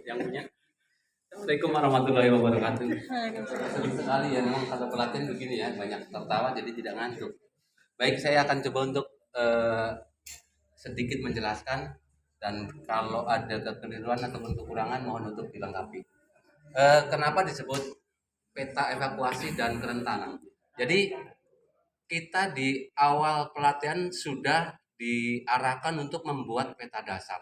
yang punya. Assalamualaikum warahmatullahi wabarakatuh. Senang sekali ya memang kalau pelatihan begini ya, banyak tertawa jadi tidak ngantuk. Baik, saya akan coba untuk sedikit menjelaskan, dan kalau ada kekeliruan ataupun kekurangan mohon untuk dilengkapi. Kenapa disebut peta evakuasi dan kerentanan? Jadi kita di awal pelatihan sudah diarahkan untuk membuat peta dasar,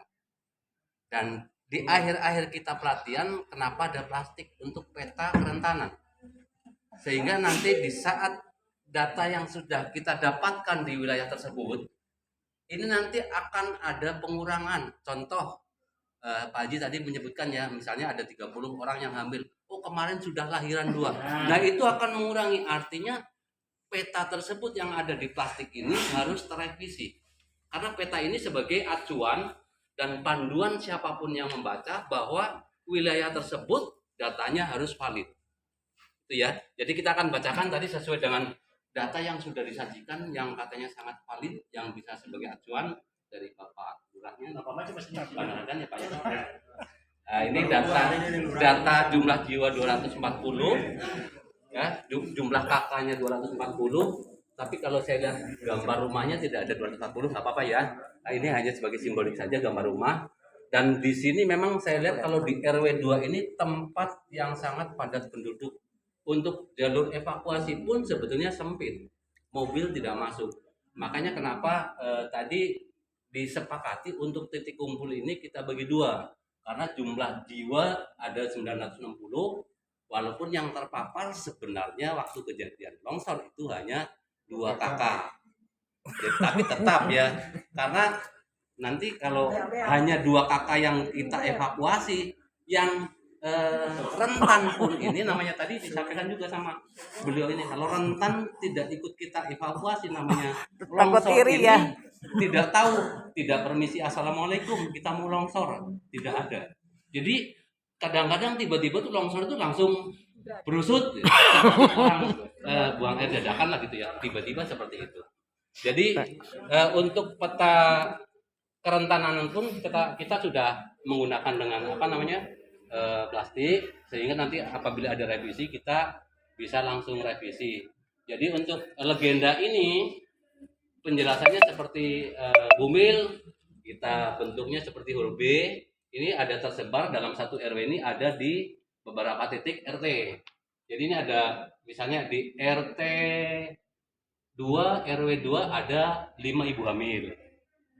dan di akhir-akhir kita pelatihan kenapa ada plastik untuk peta kerentanan, sehingga nanti di saat data yang sudah kita dapatkan di wilayah tersebut ini nanti akan ada pengurangan. Contoh, Pak Haji tadi menyebutkan ya, misalnya ada 30 orang yang hamil, oh kemarin sudah lahiran 2. Nah itu akan mengurangi, artinya peta tersebut yang ada di plastik ini harus terevisi, karena peta ini sebagai acuan dan panduan siapapun yang membaca bahwa wilayah tersebut datanya harus valid. Itu ya. Jadi kita akan bacakan tadi sesuai dengan data yang sudah disajikan yang katanya sangat valid, yang bisa sebagai acuan dari Bapak Lurahnya. Bapak coba sebenarkan ya Pak ya. Nah, ini data jumlah jiwa 240 ya, jumlah kakaknya 240, tapi kalau saya lihat gambar rumahnya tidak ada 240, nggak apa-apa ya. Nah, ini hanya sebagai simbolik saja gambar rumah. Dan di sini memang saya lihat kalau di RW 2 ini tempat yang sangat padat penduduk. Untuk jalur evakuasi pun sebetulnya sempit, mobil tidak masuk. Makanya kenapa tadi disepakati untuk titik kumpul ini kita bagi 2, karena jumlah jiwa ada 960, walaupun yang terpapar sebenarnya waktu kejadian longsor itu hanya 2 kakak. Tapi tetap ya, karena nanti kalau hanya 2 kakak yang kita evakuasi, yang rentan pun ini namanya tadi disampaikan juga sama beliau ini, kalau rentan tidak ikut kita evakuasi namanya longsor ini ya. Tidak tahu, tidak permisi assalamualaikum kita mau longsor, tidak ada. Jadi kadang-kadang tiba-tiba tuh longsor itu langsung berusut, orang buang air dadakan lah gitu ya, tiba-tiba seperti itu. Jadi untuk peta kerentanan pun kita sudah menggunakan dengan apa namanya plastik, sehingga nanti apabila ada revisi kita bisa langsung revisi. Jadi untuk legenda ini penjelasannya seperti bumil, kita bentuknya seperti huruf B. Ini ada tersebar dalam satu RW ini, ada di beberapa titik RT. Jadi ini ada misalnya di RT 2 RW 2 ada 5 ibu hamil.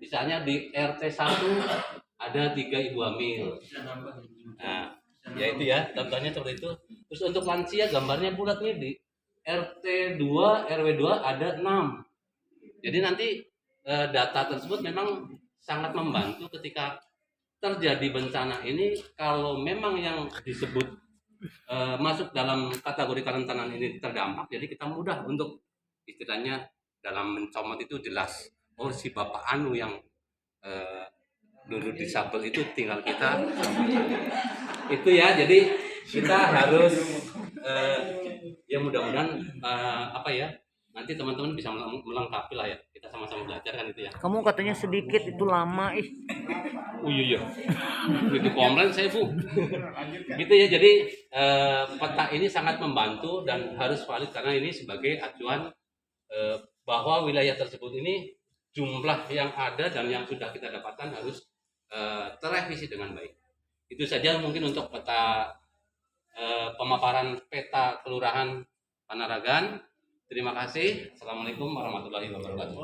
Misalnya di RT 1 ada 3 ibu hamil. Nah, ya itu ya, contohnya seperti itu. Terus untuk lansia gambarnya bulat nih, di RT 2 RW 2 ada 6. Jadi nanti data tersebut memang sangat membantu ketika terjadi bencana ini. Kalau memang yang disebut masuk dalam kategori kerentanan ini terdampak, jadi kita mudah untuk istilahnya dalam mencomot itu jelas, oh si bapak anu yang dulu disabel itu tinggal kita itu ya. Jadi kita harus ya mudah-mudahan apa ya, nanti teman-teman bisa melengkapi lah ya, kita sama-sama belajar kan itu ya. Kamu katanya sedikit itu lama Oh iya itu komplain saya Bu. Gitu ya. Jadi peta ini sangat membantu dan harus valid, karena ini sebagai acuan bahwa wilayah tersebut ini jumlah yang ada dan yang sudah kita dapatkan harus terevisi dengan baik. Itu saja mungkin untuk peta pemaparan peta kelurahan Panaragan. Terima kasih. Assalamualaikum warahmatullahi wabarakatuh.